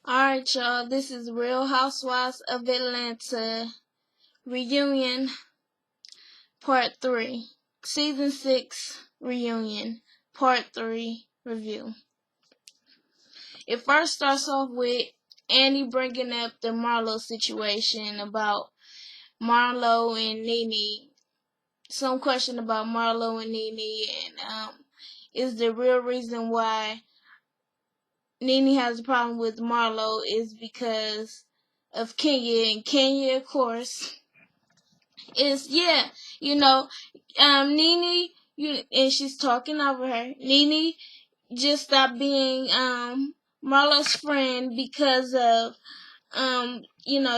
Alright, y'all, this is Real Housewives of Atlanta Reunion Part 3. Season 6 Reunion Part 3 Review. It first starts off with Annie bringing up the Marlo situation about Marlo and Nene. Some question about Marlo and Nene and is the real reason why Nene has a problem with Marlo is because of Kenya, and Kenya, of course, is Nene, and she's talking over her. Nene just stopped being Marlo's friend because of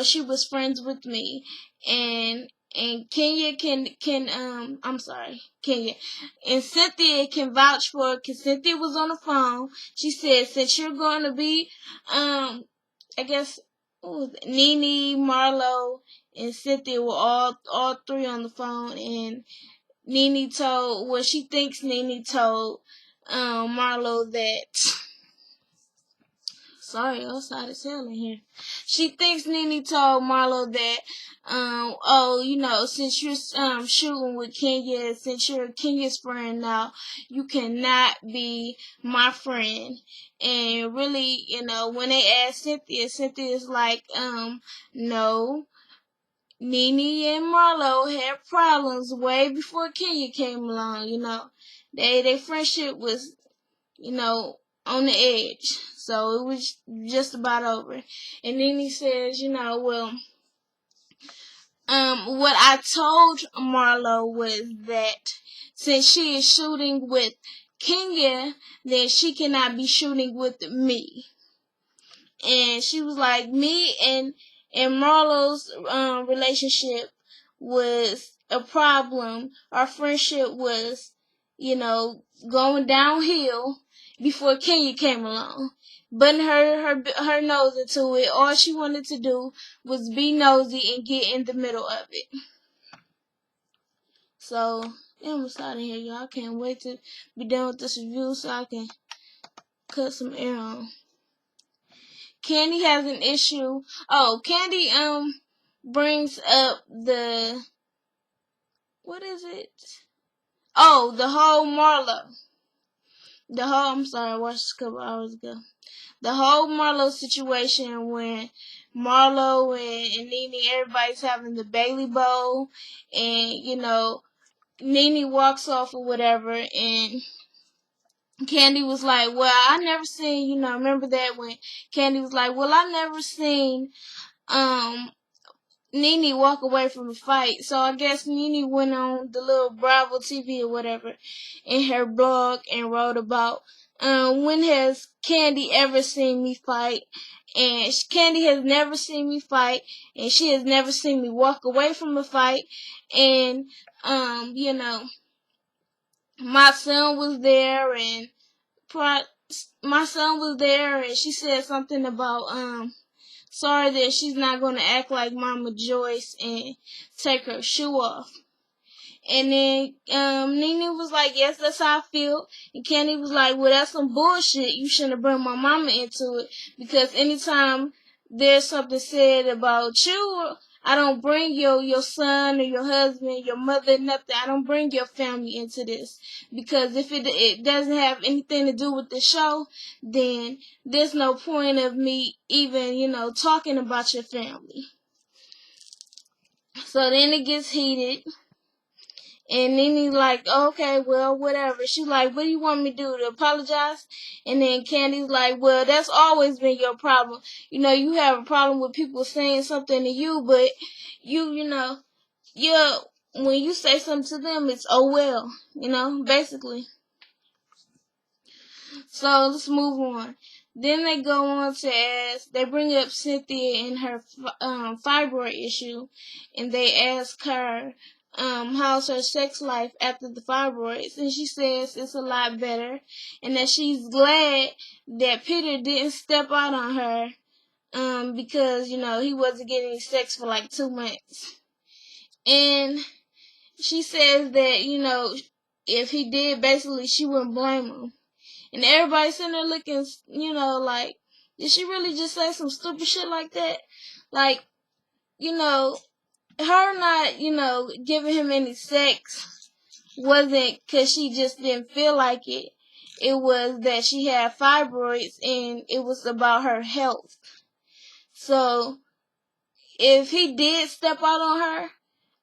she was friends with me, and Kenya Kenya and Cynthia can vouch for it because Cynthia was on the phone. She said, since you're going to be I guess Nene, Marlo, and Cynthia were all three on the phone, and Nene told she thinks Nene told Marlo that. Sorry, outside as hell in here. She thinks Nene told Marlo that, since you're shooting with Kenya, since you're Kenya's friend now, you cannot be my friend. And really, when they asked Cynthia's like, no. Nene and Marlo had problems way before Kenya came along, Their friendship was, on the edge. So it was just about over. And then he says, what I told Marlo was that since she is shooting with Kenya, then she cannot be shooting with me. And she was like, me and Marlo's relationship was a problem. Our friendship was, going downhill before Kenya came along. Putting her nose into it. All she wanted to do was be nosy and get in the middle of it. So, I'm almost out of here, y'all. I can't wait to be done with this review so I can cut some air on. Candy has an issue. Oh, Candy brings up what is it? Oh, the whole Marlo. I'm sorry, I watched this a couple hours ago. The whole Marlo situation when Marlo and Nene, everybody's having the Bailey Bowl, and Nene walks off or whatever, and Candy was like, well, I never seen, remember that when Candy was like, well, I never seen Nene walk away from the fight. So I guess Nene went on the little Bravo TV or whatever in her blog and wrote about when has Candy ever seen me fight? And Candy has never seen me fight, and she has never seen me walk away from a fight. And my son was there, and she said something about sorry that she's not going to act like Mama Joyce and take her shoe off. And then Nene was like, yes, that's how I feel. And Candy was like, well, that's some bullshit. You shouldn't have brought my mama into it. Because anytime there's something said about you, I don't bring your son or your husband, your mother, nothing. I don't bring your family into this. Because if it doesn't have anything to do with the show, then there's no point of me even, talking about your family. So then it gets heated. And then he's like, okay, well, whatever. She's like, what do you want me to do, to apologize? And then Candy's like, well, that's always been your problem. You have a problem with people saying something to you, but when you say something to them, it's oh well, basically. So let's move on. Then they go on to ask, they bring up Cynthia and her fibroid issue, and they ask her, how's her sex life after the fibroids, and she says it's a lot better, and that she's glad that Peter didn't step out on her, because, he wasn't getting sex for like 2 months. And she says that, if he did, basically she wouldn't blame him. And everybody's sitting there looking, like, Did she really just say some stupid shit like that? Like, her not, giving him any sex wasn't because she just didn't feel like it. It was that she had fibroids and it was about her health. So, if he did step out on her,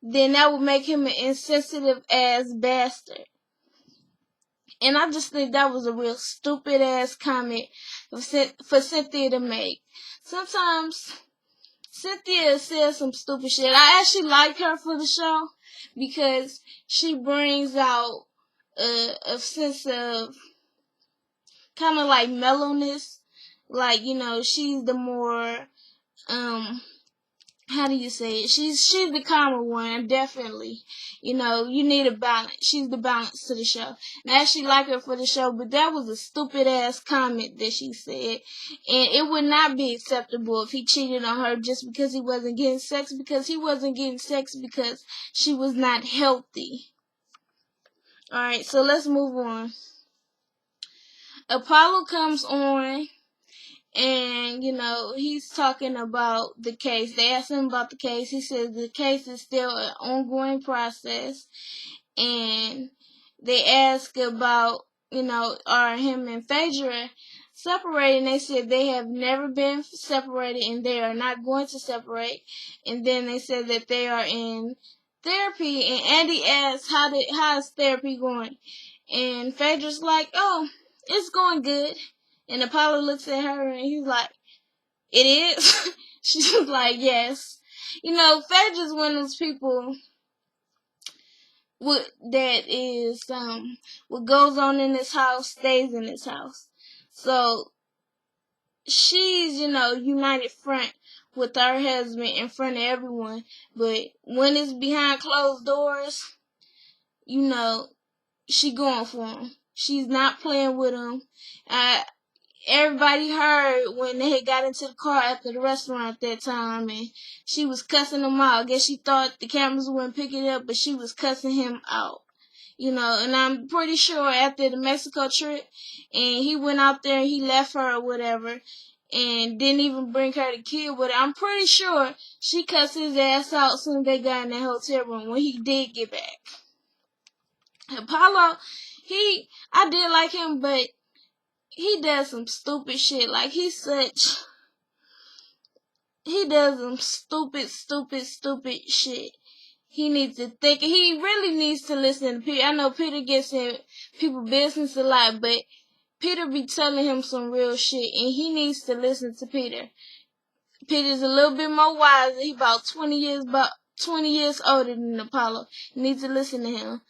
then that would make him an insensitive ass bastard. And I just think that was a real stupid ass comment for Cynthia to make. Sometimes Cynthia says some stupid shit. I actually like her for the show because she brings out a sense of kind of like mellowness. Like, she's the more, how do you say it? She's the calmer one, definitely. You need a balance. She's the balance to the show. And I actually like her for the show, but that was a stupid ass comment that she said. And it would not be acceptable if he cheated on her just because he wasn't getting sex, because he wasn't getting sex because she was not healthy. Alright, so let's move on. Apollo comes on. And, he's talking about the case. They asked him about the case. He says the case is still an ongoing process. And they ask about, are him and Phaedra separated? And they said they have never been separated and they are not going to separate. And then they said that they are in therapy. And Andy asks, how is therapy going? And Phaedra's like, oh, it's going good. And Apollo looks at her and he's like, it is? She's like, yes. Phaedra's one of those people what goes on in this house stays in this house. So she's, united front with her husband in front of everyone. But when it's behind closed doors, she going for him. She's not playing with him. Everybody heard when they had got into the car after the restaurant that time, and she was cussing him out. I guess she thought the cameras wouldn't pick it up, but she was cussing him out. And I'm pretty sure after the Mexico trip, and he went out there and he left her or whatever, and didn't even bring her the kid with her. I'm pretty sure she cussed his ass out as soon as they got in that hotel room when he did get back. Apollo, I did like him, but he does some stupid shit. Like, he does some stupid shit. He needs to think. He really needs to listen to Peter. I know Peter gets in people's business a lot, but Peter be telling him some real shit, and he needs to listen to Peter. Peter's a little bit more wiser. He about 20 years older than Apollo. You need to listen to him,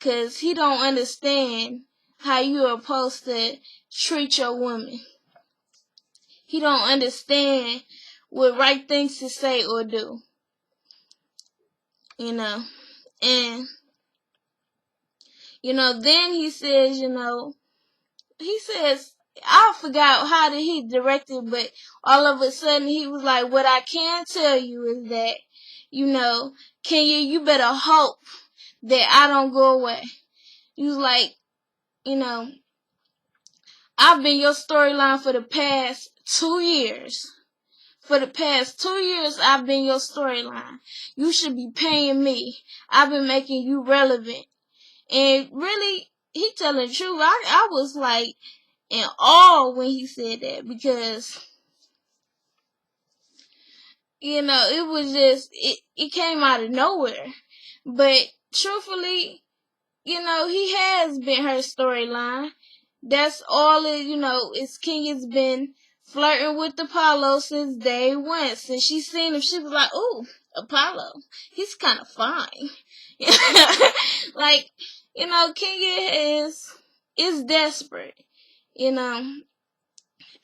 cause he don't understand how you are supposed to treat your woman. He don't understand what right things to say or do. And, then he says, I forgot how did he direct it, but all of a sudden he was like, what I can tell you is that, Kenya, you better hope that I don't go away. He was like, I've been your storyline for the past 2 years. For the past 2 years, I've been your storyline. You should be paying me. I've been making you relevant. And really, he telling the truth. I was like in awe when he said that, because, it was just, it came out of nowhere. But truthfully, he has been her storyline. That's all it, it's Kenya's been flirting with Apollo since day one. Since she seen him, she was like, ooh, Apollo, he's kind of fine. Like, Kenya is desperate.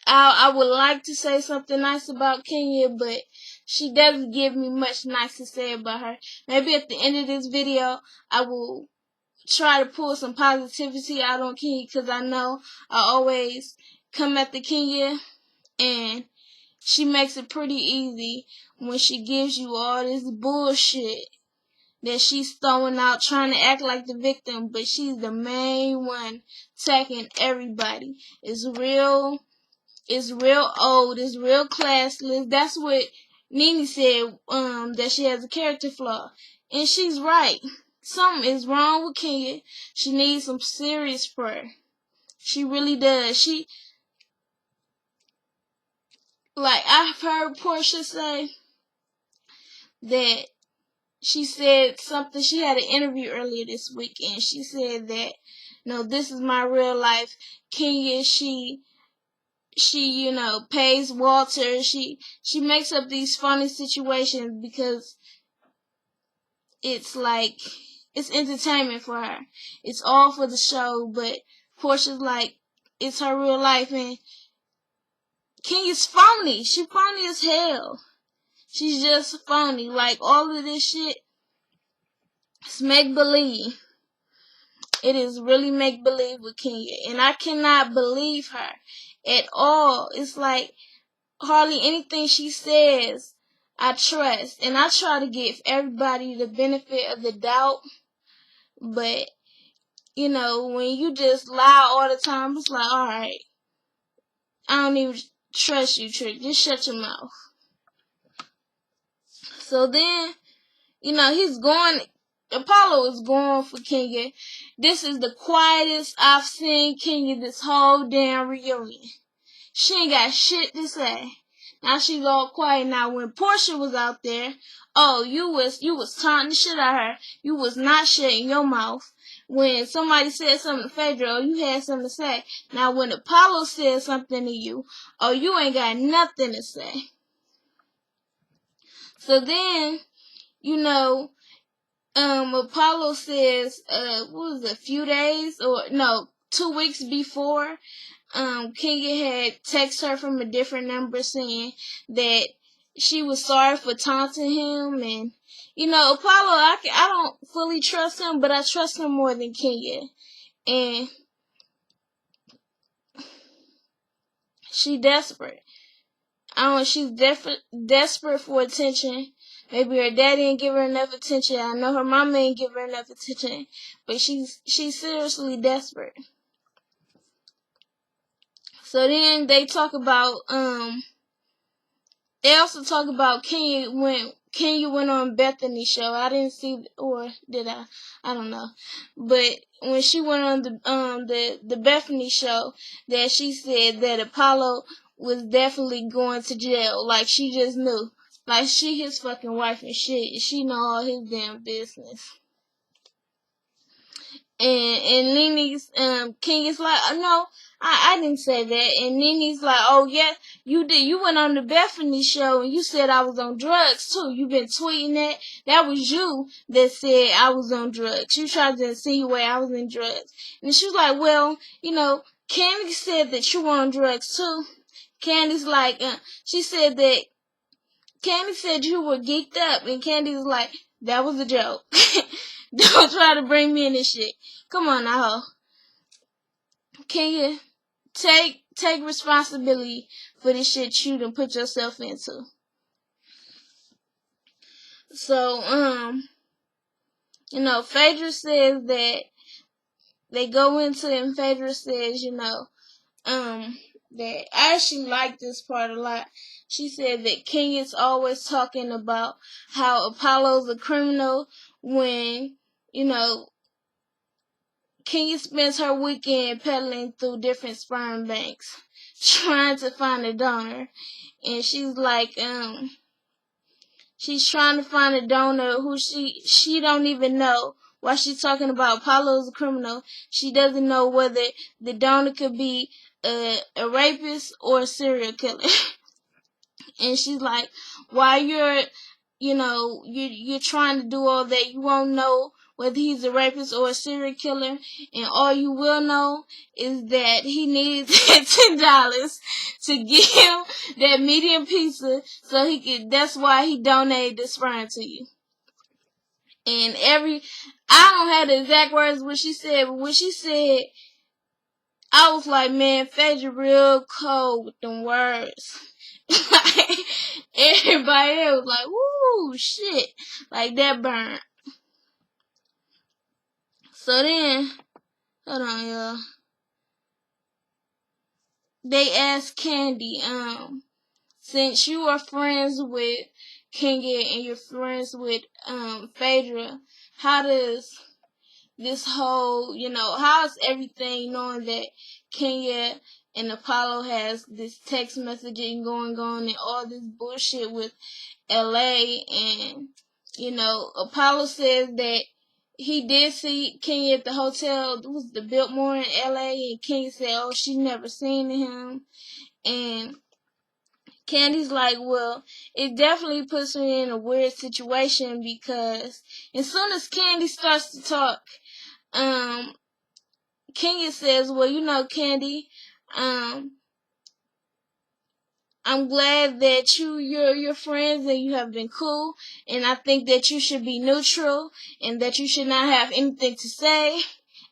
I would like to say something nice about Kenya, but she doesn't give me much nice to say about her. Maybe at the end of this video, I will try to pull some positivity out on Kenya, because I know I always come at the Kenya, and she makes it pretty easy when she gives you all this bullshit that she's throwing out, trying to act like the victim, but she's the main one attacking everybody. It's It's real old. It's real classless. That's what Nene said. That she has a character flaw, and she's right. Something is wrong with Kenya. She needs some serious prayer. She really does. I've heard Portia say that she said something. She had an interview earlier this week, and she said that, no, this is my real life. Kenya, she pays Walter. She makes up these funny situations because it's like, it's entertainment for her. It's all for the show, but Portia's like, it's her real life, and Kenya's phony. She phony as hell. She's just phony. Like, all of this shit, it's make-believe. It is really make-believe with Kenya. And I cannot believe her at all. It's like, hardly anything she says, I trust. And I try to give everybody the benefit of the doubt. But, when you just lie all the time, it's like, alright, I don't even trust you, Trick. Just shut your mouth. So then, Apollo is going for Kenya. This is the quietest I've seen Kenya this whole damn reunion. She ain't got shit to say. Now she's all quiet. Now when Portia was out there, oh, you was taunting the shit out of her. You was not shutting your mouth. When somebody said something to Phaedra, you had something to say. Now when Apollo said something to you, oh, you ain't got nothing to say. So then, Apollo says, what was it, a few days, or no, 2 weeks before, Kenya had texted her from a different number saying that she was sorry for taunting him. And, Apollo, I don't fully trust him, but I trust him more than Kenya. And she desperate. She's desperate for attention. Maybe her daddy didn't give her enough attention. I know her mama didn't give her enough attention. But she's seriously desperate. So then they talk about, they also talk about Kenya went on Bethany's show. I didn't see, or did I? I don't know. But when she went on the Bethany show, that she said that Apollo was definitely going to jail. Like, she just knew. Like, she his fucking wife and shit. She know all his damn business. And Nene's, King is like, no, I didn't say that. And Nene's like, oh yeah, you did. You went on the Bethany show and you said I was on drugs too. You been tweeting that. That was you that said I was on drugs. You tried to insinuate I was in drugs. And she was like, well, Candy said that you were on drugs too. Candy's like, she said that Candy said you were geeked up, and Candy's like, that was a joke. Don't try to bring me in this shit. Come on now, can you take responsibility for this shit you done put yourself into? So, Phaedra says that they go into it, and Phaedra says, that I actually like this part a lot. She said that King is always talking about how Apollo's a criminal when, Kenya spends her weekend peddling through different sperm banks, trying to find a donor. And she's like, she's trying to find a donor who she don't even know. While she's talking about Apollo's a criminal, she doesn't know whether the donor could be a rapist or a serial killer. And she's like, while you're trying to do all that, you won't know whether he's a rapist or a serial killer, and all you will know is that he needed $10 to give that medium pizza, so he could. That's why he donated the sperm to you. And I don't have the exact words what she said, but when she said, I was like, man, Phaedra real cold with them words. Like, everybody else was like, woo, shit. Like, that burn. So then, hold on, y'all. they asked Candy, since you are friends with Kenya and you're friends with Phaedra, how does this whole, how's everything knowing that Kenya and Apollo has this text messaging going on and all this bullshit with LA, and Apollo says that he did see Kenya at the hotel. It was the Biltmore in LA, and Kenya said, "Oh, she never seen him." And Candy's like, "Well, it definitely puts me in a weird situation because as soon as Candy starts to talk, Kenya says, "Well, Candy, um, I'm glad that you're friends and you have been cool, and I think that you should be neutral and that you should not have anything to say."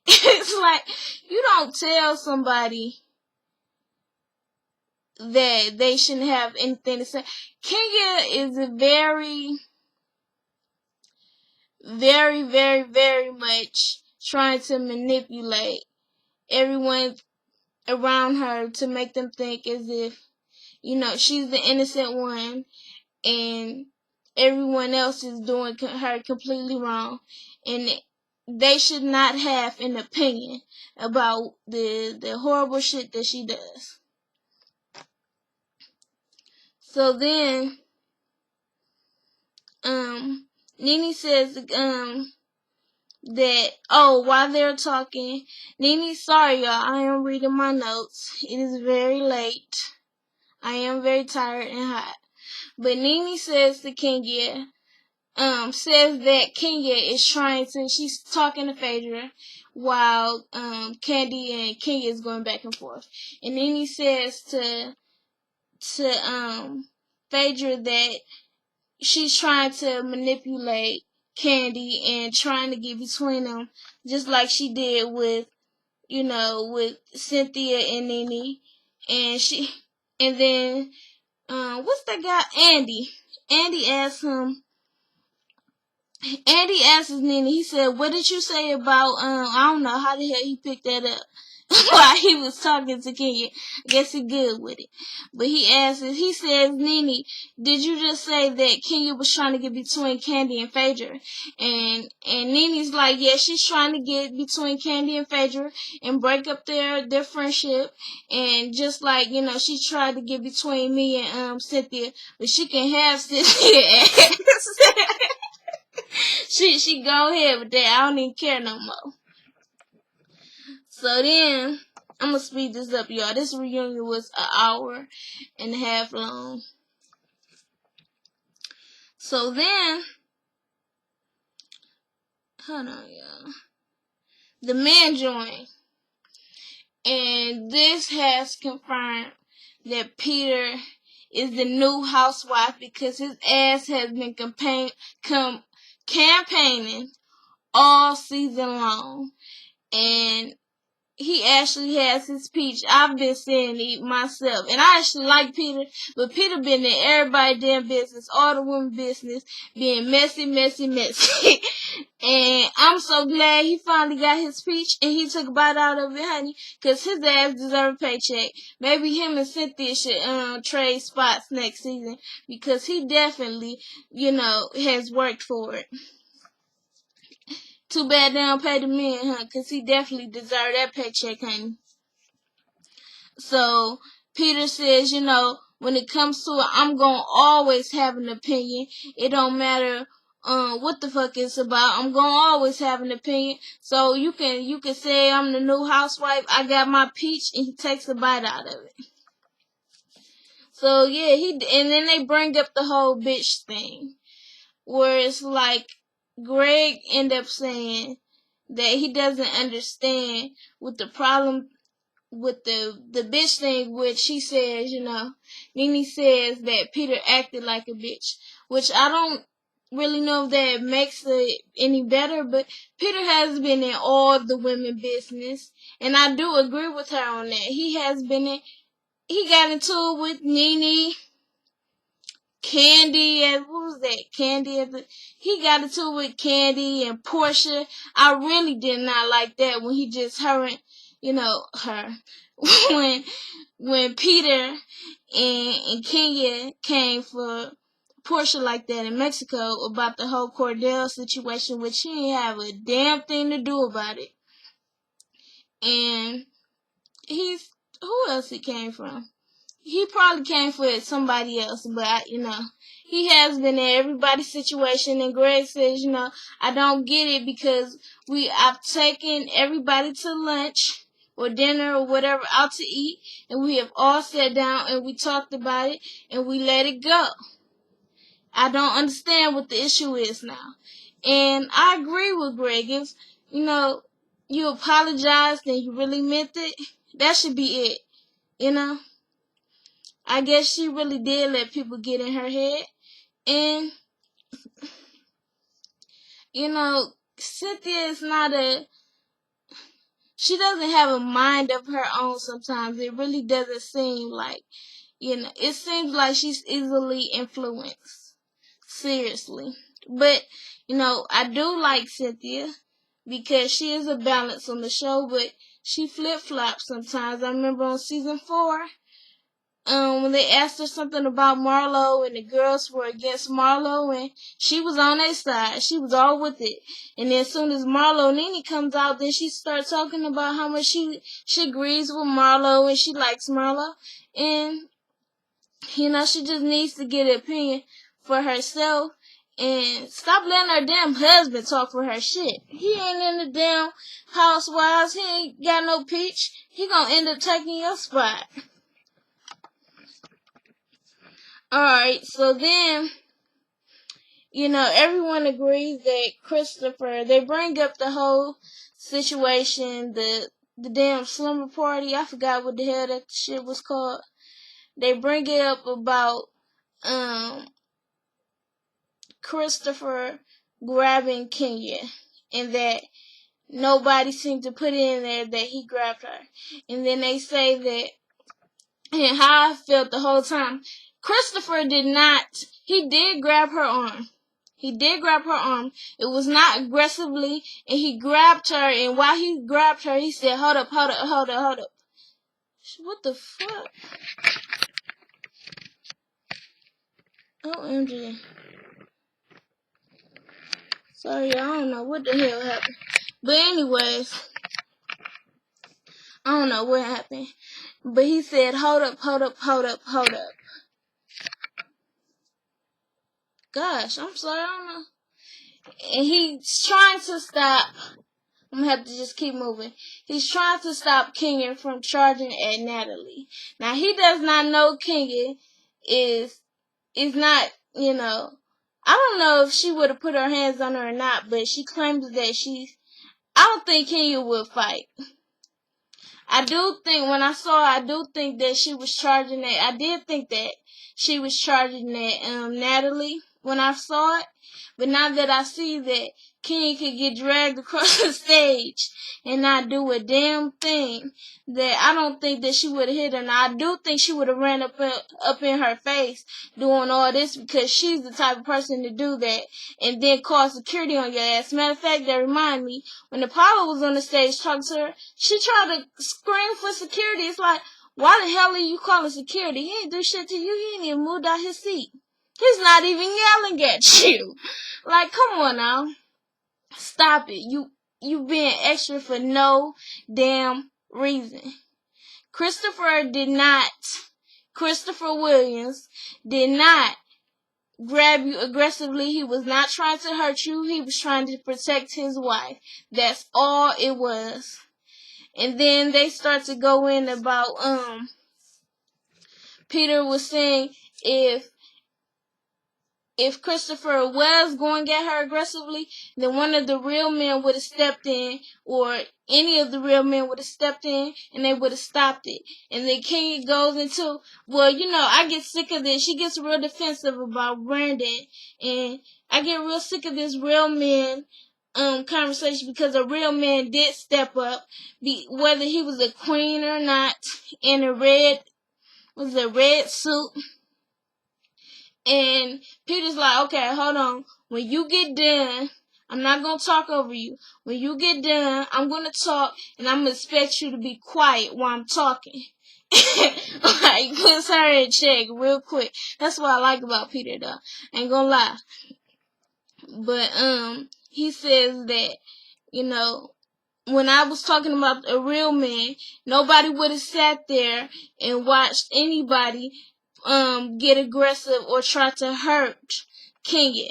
It's like you don't tell somebody that they shouldn't have anything to say. Kenya is a very, very, very, very much trying to manipulate everyone around her to make them think as if, she's the innocent one and everyone else is doing her completely wrong. And they should not have an opinion about the horrible shit that she does. So then, Nene says, that, while they're talking, Nene, sorry y'all, I am reading my notes. It is very late. I am very tired and hot. But Nene says to Kenya, says that Kenya is she's talking to Phaedra while, Candy and Kenya is going back and forth. And Nene says to Phaedra that she's trying to manipulate Candy and trying to get between them, just like she did with Cynthia and Nene. And then, what's that guy? Andy. Andy asked him, Andy asks Nene, he said, "What did you say about, I don't know how the hell he picked that up while he was talking to Kenya. I guess he good with it. But he says, Nene, did you just say that Kenya was trying to get between Candy and Phaedra?" And Nene's like, "Yeah, she's trying to get between Candy and Phaedra and break up their friendship. And just like, she tried to get between me and Cynthia, but she can have Cynthia." She go ahead with that. I don't even care no more. So then, I'm gonna speed this up, y'all. This reunion was an hour and a half long. So then, hold on, y'all. The men joined, and this has confirmed that Peter is the new housewife because his ass has been campaigning all season long, and he actually has his peach. I've been saying it myself. And I actually like Peter, but Peter been in everybody's damn business, all the women business, being messy, messy, messy. And I'm so glad he finally got his peach and he took a bite out of it, honey, because his ass deserves a paycheck. Maybe him and Cynthia should trade spots next season because he definitely, has worked for it. Too bad they don't pay the men, huh? Because he definitely deserved that paycheck, honey. So, Peter says, when it comes to it, I'm going to always have an opinion. It don't matter what the fuck it's about. I'm going to always have an opinion. So, you can say I'm the new housewife. I got my peach, and he takes a bite out of it. So, yeah, and then they bring up the whole bitch thing. Where it's like, Greg ended up saying that he doesn't understand what the problem with the bitch thing, which he says, Nene says that Peter acted like a bitch, which I don't really know if that makes it any better, but Peter has been in all the women business, and I do agree with her on that. He got into it with Nene, Candy, and what was that? He got into it with Candy and Portia. I really did not like that when he just her. when Peter and Kenya came for Portia like that in Mexico about the whole Cordell situation, which she didn't have a damn thing to do about it. And who else he came from? He probably came for somebody else, but he has been in everybody's situation. And Greg says, I don't get it because I've taken everybody to lunch or dinner or whatever out to eat, and we have all sat down and we talked about it and we let it go. I don't understand what the issue is now. And I agree with Greg. If you apologized and you really meant it, that should be it. I guess she really did let people get in her head. And, Cynthia is she doesn't have a mind of her own sometimes. It really doesn't seem like, it seems like she's easily influenced. Seriously. But, I do like Cynthia because she is a balance on the show, but she flip-flops sometimes. I remember on season 4, when they asked her something about Marlo and the girls were against Marlo and she was on their side. She was all with it. And then as soon as Marlo Nene comes out, then she starts talking about how much she agrees with Marlo and she likes Marlo. And, she just needs to get an opinion for herself and stop letting her damn husband talk for her shit. He ain't in the damn Housewives. He ain't got no peach. He gonna end up taking your spot. Alright, so then, everyone agrees that Christopher, they bring up the whole situation, the damn slumber party. I forgot what the hell that shit was called. They bring it up about Christopher grabbing Kenya and that nobody seemed to put in there that he grabbed her. And then they say that, and how I felt the whole time, Christopher he did grab her arm. He did grab her arm. It was not aggressively, and he grabbed her, and while he grabbed her, he said, hold up, hold up, hold up, hold up. What the fuck? OMG. Sorry, I don't know what the hell happened. But anyways, I don't know what happened. But he said, hold up, hold up, hold up, hold up. Gosh, I'm sorry, I don't know. And he's trying to stop. I'm gonna have to just keep moving. He's trying to stop Kenya from charging at Natalie. Now, he does not know Kenya is not, I don't know if she would have put her hands on her or not, but she claims that I don't think Kenya would fight. I do think, when I saw her, I do think that she was charging at, I did think that she was charging at Natalie when I saw it. But now that I see that Kenya could get dragged across the stage and not do a damn thing, that I don't think that she would have hit her. Now, I do think she would have ran up in her face doing all this because she's the type of person to do that and then call security on your ass. Matter of fact, that remind me, when Apollo was on the stage talking to her, she tried to scream for security. It's like, why the hell are you calling security? He ain't do shit to you. He ain't even moved out his seat. He's not even yelling at you. Like, come on now. Stop it. You being extra for no damn reason. Christopher Williams did not grab you aggressively. He was not trying to hurt you. He was trying to protect his wife. That's all it was. And then they start to go in about, Peter was saying if Christopher was going at her aggressively, then one of the real men would have stepped in, or any of the real men would have stepped in, and they would have stopped it. And then Kenya goes into, well, I get sick of this. She gets real defensive about Brandon, and I get real sick of this real man conversation because a real man did step up, whether he was a queen or not, in a red suit. And Peter's like, okay, hold on. When you get done, I'm not going to talk over you. When you get done, I'm going to talk, and I'm going to expect you to be quiet while I'm talking. Like, puts her in check real quick. That's what I like about Peter, though. Ain't gonna lie. But, he says that, you know, when I was talking about a real man, nobody would have sat there and watched anybody get aggressive or try to hurt Kenya.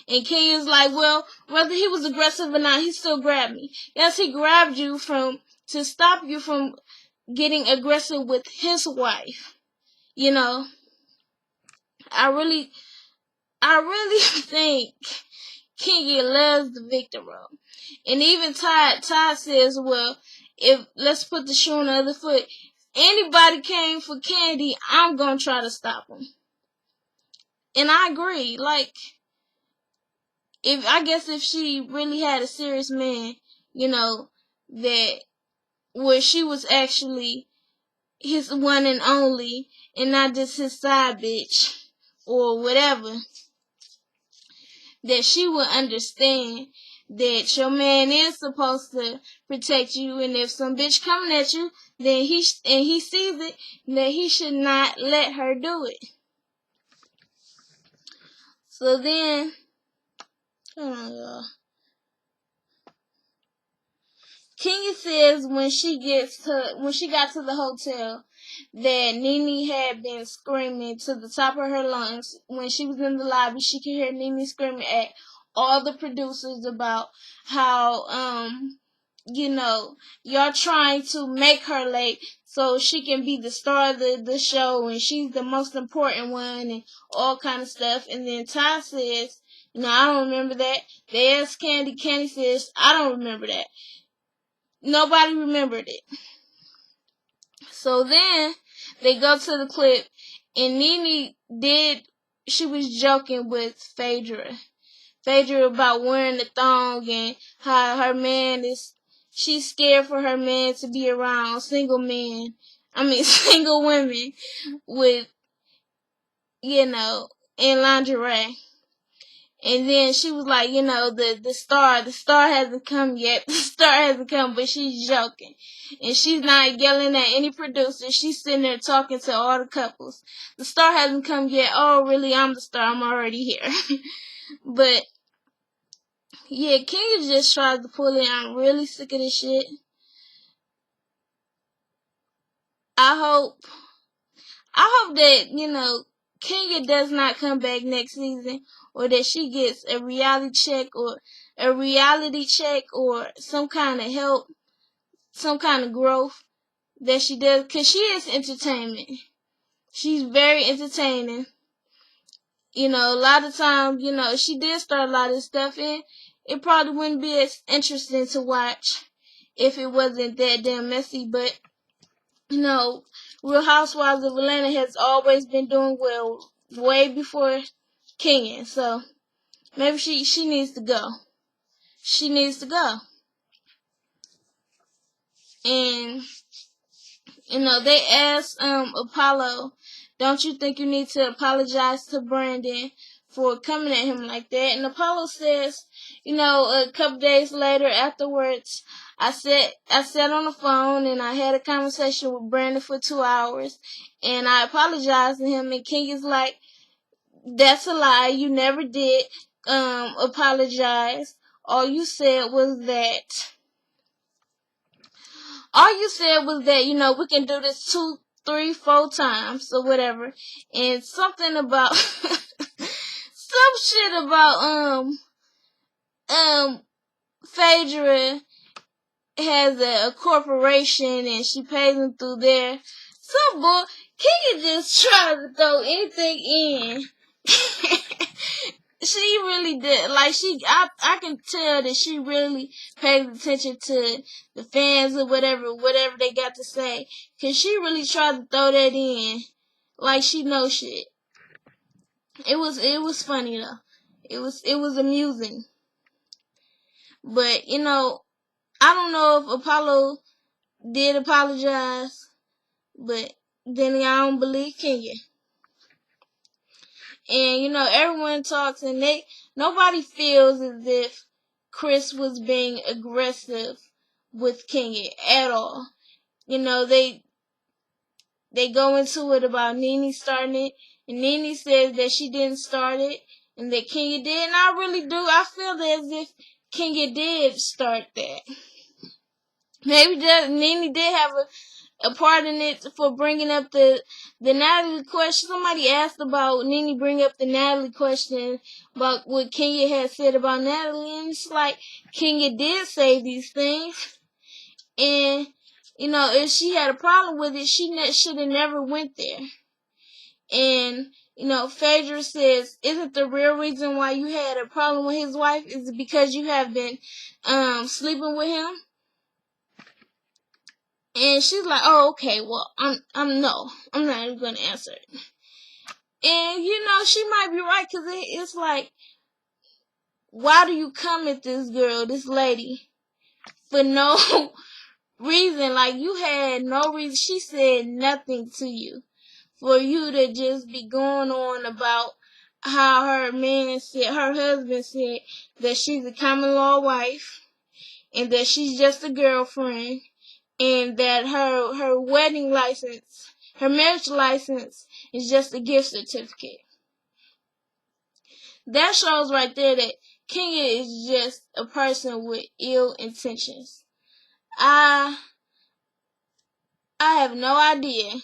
And Kenya's like, well, whether he was aggressive or not, he still grabbed me. Yes, he grabbed you to stop you from getting aggressive with his wife. You know, I really think Kenya loves the victim role. And even Todd says, well, if let's put the shoe on the other foot, anybody came for Candy, I'm gonna try to stop them. And I agree. Like, if she really had a serious man, you know, that where she was actually his one and only and not just his side bitch or whatever, that she would understand that your man is supposed to protect you, and if some bitch coming at you, then he sees it, that he should not let her do it. So then, hold on, y'all. Kenya says when she got to the hotel that Nene had been screaming to the top of her lungs when she was in the lobby. She could hear Nene screaming at all the producers about how you know, y'all trying to make her late so she can be the star of the show and she's the most important one and all kind of stuff. And then Ty says, no, I don't remember that. They asked Candy. Candy says, I don't remember that. Nobody remembered it. So then they go to the clip, and Nene she was joking with Phaedra about wearing the thong and how her man she's scared for her man to be around single women with, you know, in lingerie. And then she was like, you know, the star hasn't come yet. The star hasn't come, but she's joking. And she's not yelling at any producer. She's sitting there talking to all the couples. The star hasn't come yet. Oh, really? I'm the star. I'm already here. But, yeah, Kenya just tries to pull it. I'm really sick of this shit. I hope that, you know, Kenya does not come back next season, or that she gets a reality check or some kind of help, some kind of growth that she does, because she is entertainment. She's very entertaining. You know, a lot of times, you know, she did start a lot of stuff, and it probably wouldn't be as interesting to watch if it wasn't that damn messy. But, you know, Real Housewives of Atlanta has always been doing well, way before Kenya. So maybe she needs to go. She needs to go. And, you know, they asked Apollo, don't you think you need to apologize to Brandon for coming at him like that? And Apollo says, you know, a couple days later afterwards, I sat on the phone and I had a conversation with Brandon for 2 hours, and I apologized to him. And Kenya's like, that's a lie. You never did apologize. All you said was that, you know, we can do this 2, 3, 4 times or whatever. And something about some shit about Phaedra has a corporation and she pays them through there. Some boy, Kenya just try to throw anything in. She really did. Like, I can tell that she really pays attention to the fans or whatever they got to say. Cause she really tried to throw that in. Like she knows shit. It was funny though. It was amusing. But, you know, I don't know if Apollo did apologize, but then I don't believe Kenya. And, you know, everyone talks and nobody feels as if Chris was being aggressive with Kenya at all. You know, they go into it about Nene starting it, and Nene says that she didn't start it, and that Kenya did, and I really do. I feel as if Kenya did start that. Maybe Nene did have a part in it for bringing up the Natalie question. Somebody asked about Nene bring up the Natalie question about what Kenya had said about Natalie, and it's like Kenya did say these things, and you know, if she had a problem with it, she should have never went there. And you know, Phaedra says, "Isn't the real reason why you had a problem with his wife is because you have been sleeping with him?" And she's like, "Oh, okay. Well, I'm not even gonna answer it." And you know, she might be right, because it's like, why do you come at this girl, this lady, for no reason? Like, you had no reason. She said nothing to you for you to just be going on about how her husband said that she's a common law wife and that she's just a girlfriend, and that her wedding license, her marriage license, is just a gift certificate. That shows right there that Kenya is just a person with ill intentions. I have no idea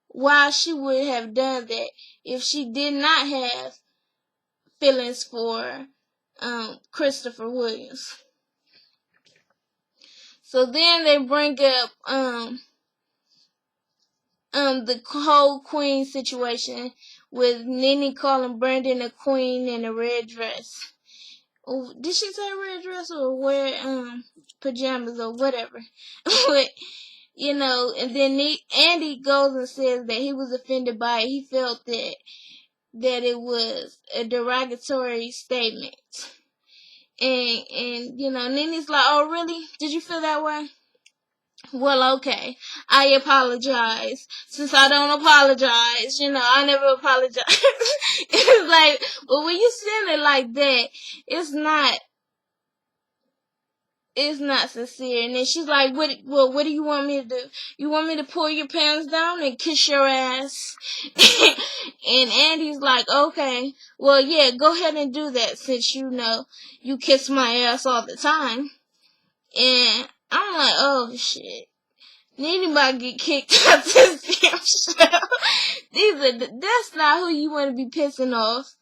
why she would have done that if she did not have feelings for Christopher Williams. So then they bring up the whole queen situation with Nene calling Brandon a queen in a red dress. Oh, did she say red dress or wear pajamas or whatever? But you know, and then Andy goes and says that he was offended by it. He felt that it was a derogatory statement. And you know, Nene's like, "Oh, really? Did you feel that way? Well, okay. I apologize. Since I don't apologize, you know, I never apologize." It's like, but when you send it like that, it's not sincere. And then she's like, what do you want me to do? You want me to pull your pants down and kiss your ass?" And Andy's like, "Okay, well, yeah, go ahead and do that, since you know you kiss my ass all the time." And I'm like, oh shit. Anybody get kicked out this damn show? That's not who you want to be pissing off.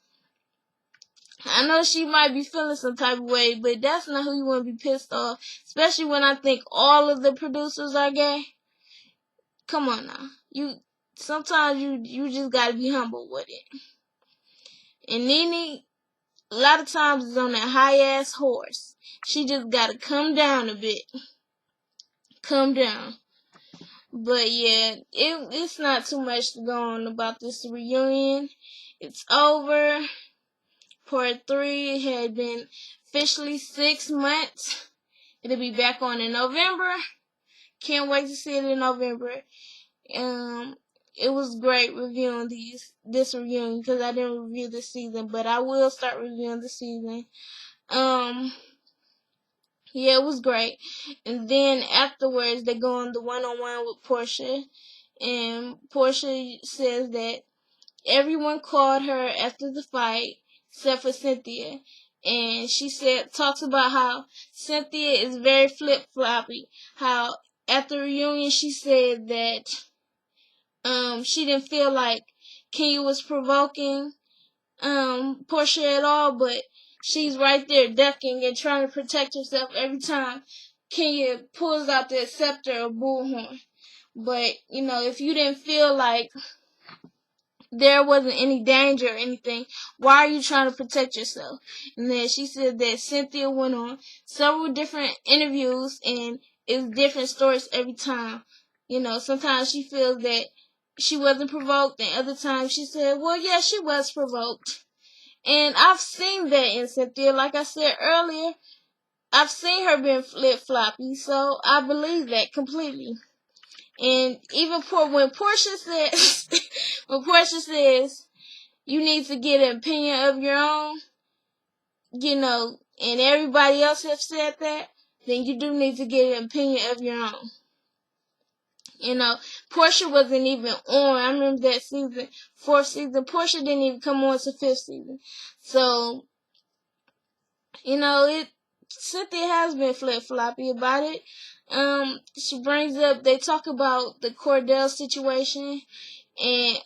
I know she might be feeling some type of way, but that's not who you want to be pissed off. Especially when I think all of the producers are gay. Come on now. Sometimes you just gotta be humble with it. And Nene, a lot of times, is on that high ass horse. She just gotta come down a bit. Come down. But yeah, it's not too much to go on about this reunion. It's over. Part 3 had been officially 6 months. It'll be back on in November. Can't wait to see it in November. It was great reviewing this reunion, because I didn't review this season, but I will start reviewing the season. Yeah, it was great. And then afterwards, they go on the one-on-one with Portia, and Portia says that everyone called her after the fight, except for Cynthia. And she talks about how Cynthia is very flip-floppy. How at the reunion she said that she didn't feel like Kenya was provoking Portia at all, but she's right there ducking and trying to protect herself every time Kenya pulls out the scepter or bullhorn. But, you know, if you didn't feel like there wasn't any danger or anything, why are you trying to protect yourself? And then she said that Cynthia went on several different interviews, and it's different stories every time. You know, sometimes she feels that she wasn't provoked, and other times she said, well, yeah, she was provoked. And I've seen that in Cynthia. Like I said earlier, I've seen her being flip-floppy, so I believe that completely. And even when Portia says, you need to get an opinion of your own, you know, and everybody else have said that, then you do need to get an opinion of your own. You know, Portia wasn't even on. I remember that season, 4th season. Portia didn't even come on to 5th season. So, you know, Cynthia has been flip-floppy about it. She brings up, they talk about the Cordell situation and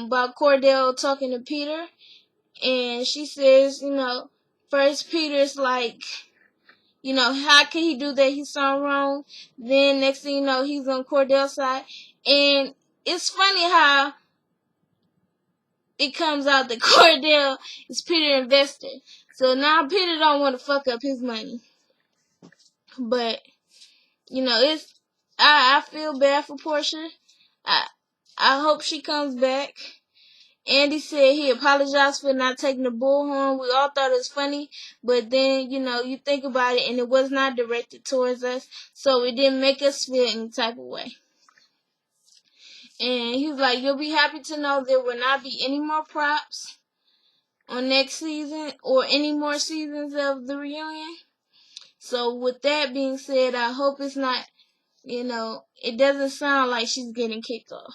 about Cordell talking to Peter. And she says, you know, first Peter's like, you know, how can he do that? He's so wrong. Then next thing you know, he's on Cordell's side. And it's funny how it comes out that Cordell is Peter's investor. So now Peter don't want to fuck up his money. But, you know, I feel bad for Portia. I hope she comes back. Andy said he apologized for not taking the bullhorn. We all thought it was funny, but then, you know, you think about it, and it was not directed towards us, so it didn't make us feel any type of way. And he was like, you'll be happy to know there will not be any more props on next season or any more seasons of the reunion. So with that being said, I hope it's not, you know, it doesn't sound like she's getting kicked off.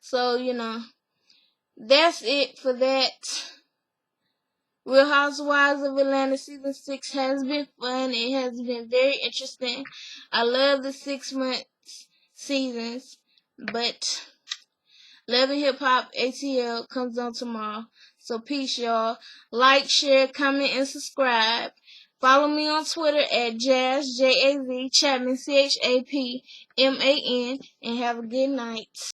So, you know, that's it for that. Real Housewives of Atlanta Season 6 has been fun. It has been very interesting. I love the 6 month seasons, but Love and Hip Hop ATL comes on tomorrow. So peace, y'all. Like, share, comment, and subscribe. Follow me on Twitter at Jazz, J-A-Z, Chapman, C-H-A-P-M-A-N, and have a good night.